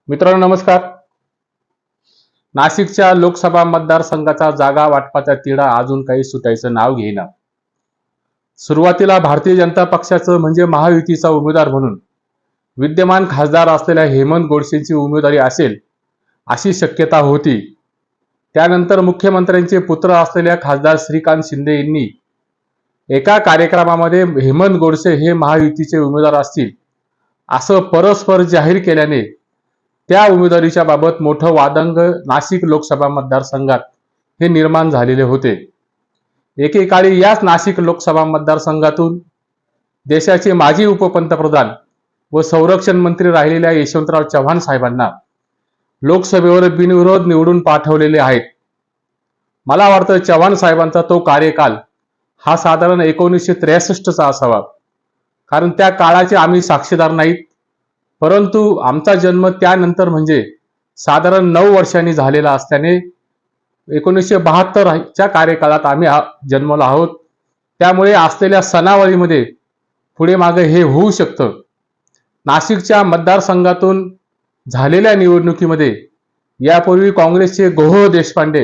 मित्रांनो नमस्कार. नाशिकच्या लोकसभा मतदारसंघाचा जागा वाटपाचा तिढा अजून काही सुटायचं नाव घेईना. सुरुवातीला भारतीय जनता पक्षाचं म्हणजे महायुतीचा उमेदवार म्हणून विद्यमान खासदार असलेल्या हेमंत गोडसेंची उमेदवारी असेल अशी शक्यता होती. त्यानंतर मुख्यमंत्र्यांचे पुत्र असलेल्या खासदार श्रीकांत शिंदे यांनी एका कार्यक्रमामध्ये हेमंत गोडसे हे महायुतीचे उमेदवार असतील असं परस्पर जाहीर केल्याने त्या उमेदवारीच्या बाबत मोठं वादंग नाशिक लोकसभा मतदारसंघात हे निर्माण झालेले होते. एकेकाळी याच नाशिक लोकसभा मतदारसंघातून देशाचे माजी उपपंतप्रधान व संरक्षण मंत्री राहिलेल्या यशवंतराव चव्हाण साहेबांना लोकसभेवर बिनविरोध निवडून पाठवलेले आहेत. मला वाटतं चव्हाण साहेबांचा तो कार्यकाल हा साधारण 1963चा असावा, कारण त्या काळाचे आम्ही साक्षीदार नाहीत. परंतु आमचा जन्म त्यानंतर म्हणजे साधारण 9 वर्षांनी झालेला असल्याने 1972च्या कार्यकाळात आम्ही जन्मलो आहोत. त्यामुळे असलेल्या सणावळीमध्ये पुढे मागे हे होऊ शकतं. नाशिकच्या मतदारसंघातून झालेल्या निवडणुकीमध्ये यापूर्वी काँग्रेसचे गोह देशपांडे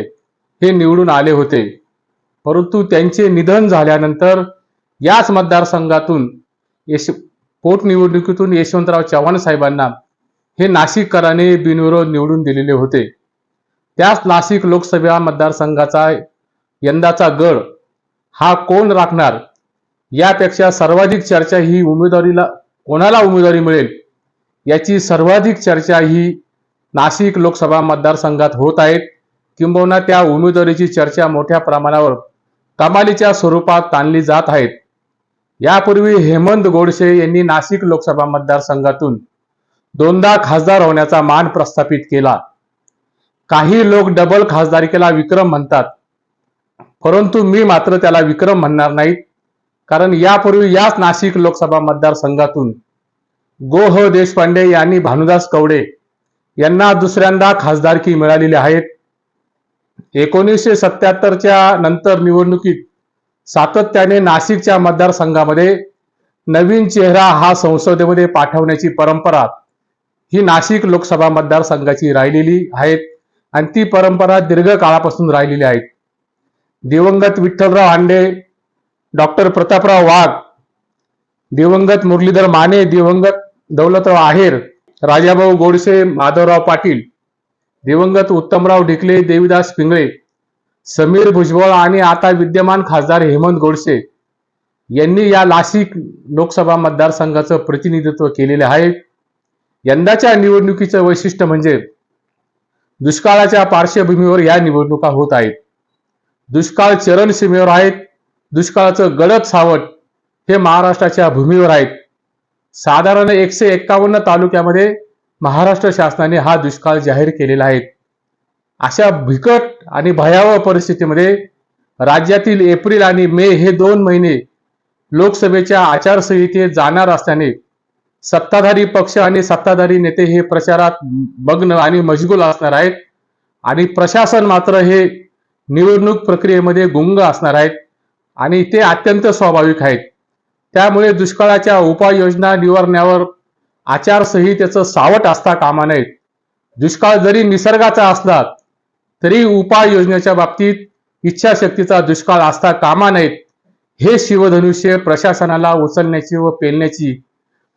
हे निवडून आले होते, परंतु त्यांचे निधन झाल्यानंतर याच मतदारसंघातून पोटनिवडणुकीतून यशवंतराव चव्हाण साहेबांना हे नाशिककरांनी बिनविरोध निवडून दिलेले होते. त्याच नाशिक लोकसभा मतदारसंघाचा यंदाचा गड हा कोण राखणार यापेक्षा सर्वाधिक चर्चा ही कोणाला उमेदवारी मिळेल याची सर्वाधिक चर्चा ही नाशिक लोकसभा मतदारसंघात होत आहेत. किंबहुना त्या उमेदवारीची चर्चा मोठ्या प्रमाणावर कमालीच्या स्वरूपात ताणली जात आहेत. यापूर्वी हेमंत गोडसे यांनी नाशिक लोकसभा मतदारसंघातून 2दा खासदार होण्याचा मान प्रस्थापित केला. काही लोक डबल खासदारकीला विक्रम म्हणतात, परंतु मी मात्र त्याला विक्रम म्हणणार नाहीत. कारण यापूर्वी याच नाशिक लोकसभा मतदारसंघातून गोह देशपांडे यांनी भानुदास कवडे यांना दुसऱ्यांदा खासदारकी मिळालेली आहेत. 1977च्या नंतर निवडणुकीत सातत्याने नाशिकच्या मतदारसंघामध्ये नवीन चेहरा हा संसदेमध्ये पाठवण्याची परंपरा ही नाशिक लोकसभा मतदारसंघाची राहिलेली आहे आणि ती परंपरा दीर्घ काळापासून राहिलेली आहे. दिवंगत विठ्ठलराव हांडे, डॉक्टर प्रतापराव वाघ, दिवंगत मुरलीधर माने, दिवंगत दौलतराव आहेर, राजाभाऊ गोडसे, माधवराव पाटील, दिवंगत उत्तमराव ढिकले, देवीदास पिंगळे, समीर भुजबळ आणि आता विद्यमान खासदार हेमंत गोडसे यांनी या नाशिक लोकसभा मतदारसंघाचं प्रतिनिधित्व केलेले आहे. यंदाच्या निवडणुकीचं वैशिष्ट्य म्हणजे दुष्काळाच्या पार्श्वभूमीवर या निवडणुका होत आहेत. दुष्काळ चरणसीमेवर आहेत. दुष्काळाचं गडद सावट हे महाराष्ट्राच्या भूमीवर आहेत. साधारण 151 तालुक्यामध्ये महाराष्ट्र शासनाने हा दुष्काळ जाहीर केलेला आहे. अशा बिकट आणि भयावह परिस्थितीमध्ये राज्यातील एप्रिल आणि मे हे 2 महिने लोकसभेच्या आचारसंहितेत जाणार असल्याने सत्ताधारी पक्ष आणि सत्ताधारी नेते हे प्रचारात मग्न आणि मशगूल असणार आहेत आणि प्रशासन मात्र हे निवडणूक प्रक्रियेमध्ये गुंग असणार आहेत आणि ते अत्यंत स्वाभाविक आहेत. त्यामुळे दुष्काळाच्या उपाययोजना निवारण्यावर आचारसंहितेचं सावट असता कामा नये. दुष्काळ जरी निसर्गाचा असला तरी उपाययोजनेच्या बाबतीत इच्छाशक्तीचा दुष्काळ असता कामा नयेत. हे शिवधनुष्य प्रशासनाला उचलण्याची व पेलण्याची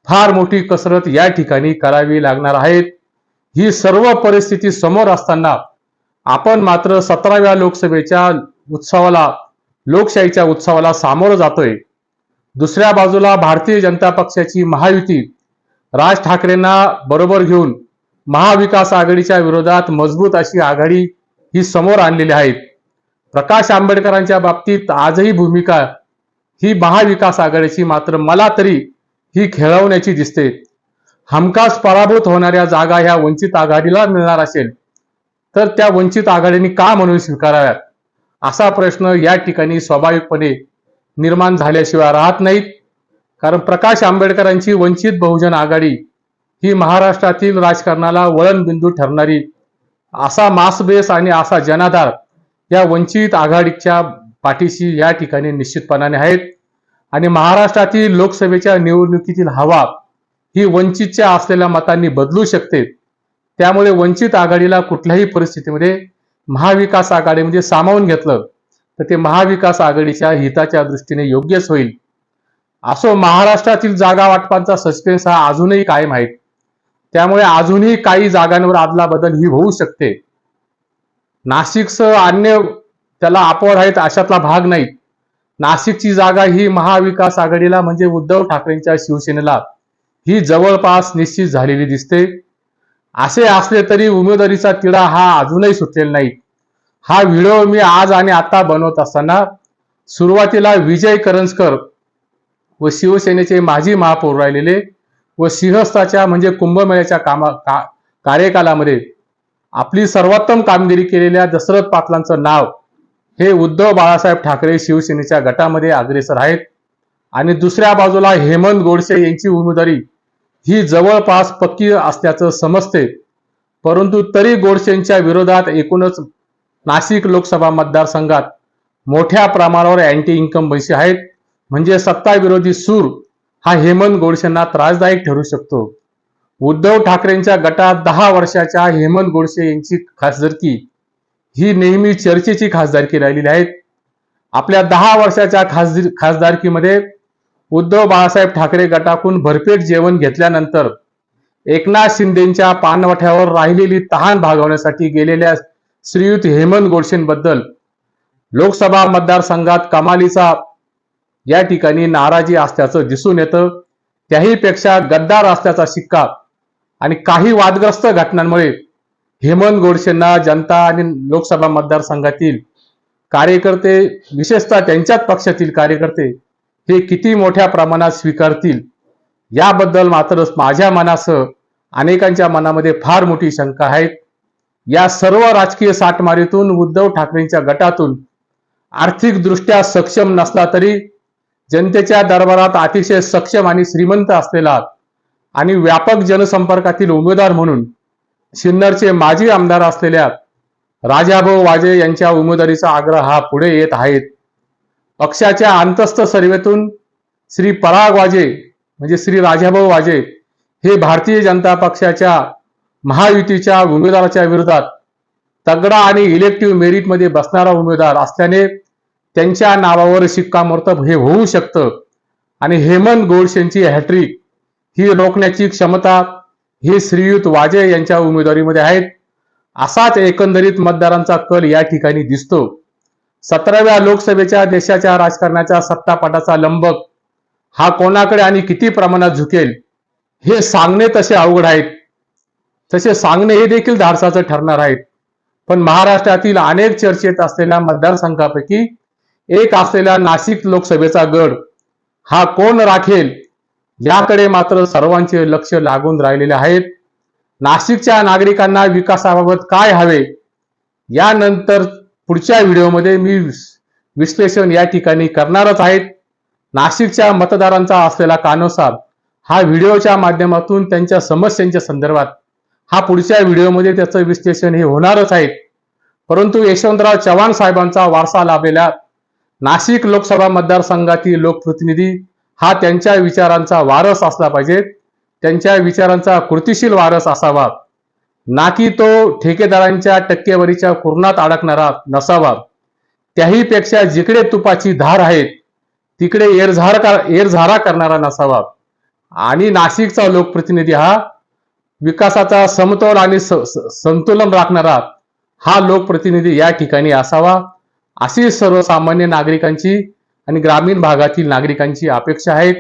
फार मोठी कसरत या ठिकाणी करावी लागणार आहे. ही सर्व परिस्थिती समोर असताना आपण मात्र 17व्या लोकसभेच्या उत्सवाला, लोकशाहीच्या उत्सवाला सामोरं जातोय. दुसऱ्या बाजूला भारतीय जनता पक्षाची महायुती राज ठाकरेंना बरोबर घेऊन महाविकास आघाडीच्या विरोधात मजबूत अशी आघाडी ही समोर आणलेली आहे. प्रकाश आंबेडकरांच्या बाबतीत आजही भूमिका ही महाविकास आघाडीची मात्र मला तरी ही खेळवण्याची दिसते. हमखास पराभूत होणाऱ्या जागा ह्या वंचित आघाडीला मिळणार असेल तर त्या वंचित आघाडीने का म्हणून स्वीकाराव्यात असा प्रश्न या ठिकाणी स्वाभाविकपणे निर्माण झाल्याशिवाय राहत नाहीत. कारण प्रकाश आंबेडकरांची वंचित बहुजन आघाडी ही महाराष्ट्रातील राजकारणाला वळणबिंदू ठरणारी असा मासबेस आणि असा जनाधार या वंचित आघाडीच्या पाठीशी या ठिकाणी निश्चितपणाने आहेत. आणि महाराष्ट्रातील लोकसभेच्या निवडणुकीतील हवा ही वंचितच्या असलेल्या मतांनी बदलू शकते. त्यामुळे वंचित आघाडीला कुठल्याही परिस्थितीमध्ये महाविकास आघाडीमध्ये सामावून घेतलं तर ते महाविकास आघाडीच्या हिताच्या दृष्टीने योग्यच होईल. असो, महाराष्ट्रातील जागा वाटपांचा सस्पेन्स हा अजूनही कायम आहे. त्यामुळे अजूनही काही जागांवर आदलाबदल ही होऊ शकते. नाशिकसह अन्य त्याला अपवाद आहेत अशातला भाग नाही. नाशिकची जागा ही महाविकास आघाडीला म्हणजे उद्धव ठाकरेंच्या शिवसेनेला ही जवळपास निश्चित झालेली दिसते. असे असले तरी उमेदवारीचा तिढा हा अजूनही सुटलेला नाही. हा व्हिडिओ मी आज आणि आता बनवत असताना सुरुवातीला विजय करंजकर व शिवसेनेचे माजी महापौर राहिलेले व सिंहस्थाच्या म्हणजे कुंभमेळ्याच्या कार्यकालामध्ये आपली सर्वोत्तम कामगिरी केलेल्या दशरथ पाटलांचं नाव हे उद्धव बाळासाहेब ठाकरे शिवसेनेच्या गटामध्ये अग्रेसर आहेत. आणि दुसऱ्या बाजूला हेमंत गोडसे यांची उमेदवारी ही जवळपास पक्की असल्याचं समजते. परंतु तरी गोडसेंच्या विरोधात एकूणच नाशिक लोकसभा मतदारसंघात मोठ्या प्रमाणावर अँटी इन्कम्बन्सी आहेत. म्हणजे सत्ता विरोधी सूर हा हेमंत गोडसेंना त्रासदायक ठरू शकतो. उद्धव ठाकरेंच्या गटात 10 वर्षाच्या हेमंत गोडसे यांची खासदारकी ही नेहमी चर्चेची खासदारकी राहिलेली आहे. आपल्या 10 वर्षाच्या खासदारकीमध्ये उद्धव बाळासाहेब ठाकरे गटाकडून भरपेट जेवण घेतल्यानंतर एकनाथ शिंदेच्या पानवठ्यावर राहिलेली तहान भागवण्यासाठी गेलेल्या श्रीयुत हेमंत गोडसेंबद्दल लोकसभा मतदारसंघात कमालीचा या ठिकाणी नाराजी असल्याचं दिसून येतं. त्याहीपेक्षा गद्दार असल्याचा शिक्का आणि काही वादग्रस्त घटनांमुळे हेमंत गोडसेंना जनता आणि लोकसभा मतदारसंघातील कार्यकर्ते, विशेषतः त्यांच्याच पक्षातील कार्यकर्ते हे किती मोठ्या प्रमाणात स्वीकारतील याबद्दल मात्र माझ्या मनासह अनेकांच्या मनामध्ये फार मोठी शंका आहे. या सर्व राजकीय साठमारीतून उद्धव ठाकरेंच्या गटातून आर्थिकदृष्ट्या सक्षम नसला तरी जनतेच्या दरबारात अतिशय सक्षम आणि श्रीमंत असलेला आणि व्यापक जनसंपर्कातील उमेदवार म्हणून सिन्नरचे माजी आमदार असलेल्या राजाभाऊ वाजे यांच्या उमेदवारीचा आग्रह हा पुढे येत आहे. पक्षाच्या अंतस्थ सर्वेतून श्री पराग वाजे म्हणजे श्री राजाभाऊ वाजे हे भारतीय जनता पक्षाच्या महायुतीच्या उमेदवाराच्या विरोधात तगडा आणि इलेक्टिव्ह मेरिटमध्ये बसणारा उमेदवार असल्याने त्यांच्या नावावर शिक्कामोर्तब हे होऊ शकतं आणि हेमंत गोडसेंची हॅट्रिक ही रोखण्याची क्षमता ही श्रीयुत वाजे यांच्या उमेदवारीमध्ये आहेत. असाच एकंदरीत मतदारांचा कल या ठिकाणी दिसतो. 17व्या लोकसभेच्या देशाच्या राजकारणाच्या सत्तापाटाचा लंबक हा कोणाकडे आणि किती प्रमाणात झुकेल हे सांगणे तसे अवघड आहेत. तसे सांगणे हे देखील धाडसाचं ठरणार आहेत. पण महाराष्ट्रातील अनेक चर्चेत असलेल्या मतदारसंघापैकी एक असलेल्या नाशिक लोकसभेचा गड हा कोण राखेल याकडे मात्र सर्वांचे लक्ष लागून राहिलेले आहेत. नाशिकच्या नागरिकांना विकासाबाबत काय हवे यानंतर पुढच्या व्हिडिओमध्ये मी विश्लेषण या ठिकाणी करणारच आहेत. नाशिकच्या मतदारांचा असलेला कानोसा हा व्हिडिओच्या माध्यमातून त्यांच्या समस्यांच्या संदर्भात हा पुढच्या व्हिडिओमध्ये त्याचं विश्लेषण हे होणारच आहे. परंतु यशवंतराव चव्हाण साहेबांचा वारसा लाभलेला नाशिक लोकसभा मतदारसंघातील लोकप्रतिनिधी हा त्यांच्या विचारांचा वारस असला पाहिजे. त्यांच्या विचारांचा कृतिशील वारस असावा, ना की तो ठेकेदारांच्या टक्केवारीच्या कुरणात अडकणारा नसावा. त्याहीपेक्षा जिकडे तुपाची धार आहे तिकडे एरझारा करणारा नसावा. आणि नाशिकचा लोकप्रतिनिधी हा विकासाचा समतोल आणि संतुलन राखणारा हा लोकप्रतिनिधी या ठिकाणी असावा, अशी सर्वसामान्य नागरिकांची आणि ग्रामीण भागातील नागरिकांची अपेक्षा आहे.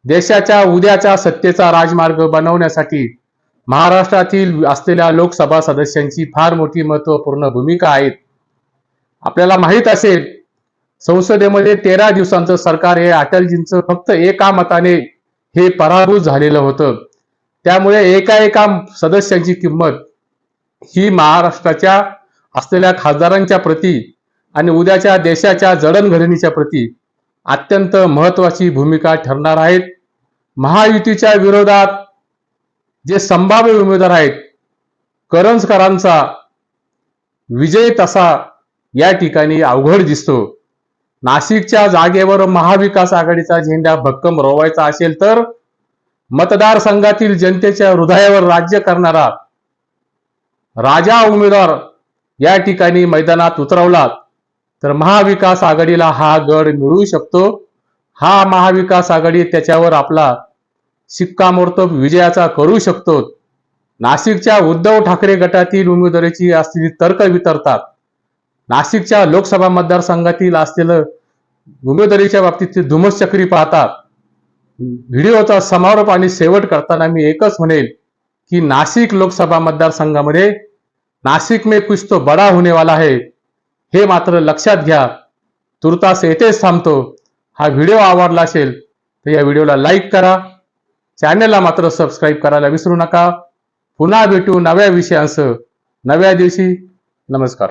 देशाच्या उद्याच्या सत्तेचा राजमार्ग बनवण्यासाठी महाराष्ट्रातील असलेल्या लोकसभा सदस्यांची फार मोठी महत्वपूर्ण भूमिका आहे. आपल्याला माहित असेल संसदेमध्ये 13 दिवसांचं सरकार हे अटलजींचं फक्त एका मताने हे पराभूत झालेलं होतं. त्यामुळे एका सदस्यांची किंमत ही महाराष्ट्राच्या असलेल्या खासदारांच्या प्रती आणि उद्याच्या देशाच्या जडणघडणीच्या प्रती अत्यंत महत्वाची भूमिका ठरणार आहेत. महायुतीच्या विरोधात जे संभाव्य उमेदवार आहेत करंजकरांचा विजय तसा या ठिकाणी अवघड दिसतो. नाशिकच्या जागेवर महाविकास आघाडीचा झेंडा भक्कम रोवायचा असेल तर मतदारसंघातील जनतेच्या हृदयावर राज्य करणारा राजा उमेदवार या ठिकाणी मैदानात उतरवलात तर महाविकास आघाडीला हा गड मिळू शकतो. हा महाविकास आघाडी त्याच्यावर आपला शिक्कामोर्तब विजयाचा करू शकतो. नाशिकच्या उद्धव ठाकरे गटातील उमेदवारीची असलेली तर्क वितरतात, नाशिकच्या लोकसभा मतदारसंघातील असलेलं उमेदवारीच्या बाबतीत धुमस चक्री पाहतात. व्हिडिओचा समारोप आणि शेवट करताना मी एकच म्हणेल की नाशिक लोकसभा मतदारसंघामध्ये नाशिक में कुछ तो बड़ा होने वाला है, हे मात्र लक्षात घ्या. तुर्तास येथेच थांबतो. हा व्हिडिओ आवडला असेल तर या व्हिडिओला लाईक करा, चॅनलला मात्र सबस्क्राईब करायला विसरू नका. पुन्हा भेटू नव्या विषयांसह नव्या दिवशी. नमस्कार.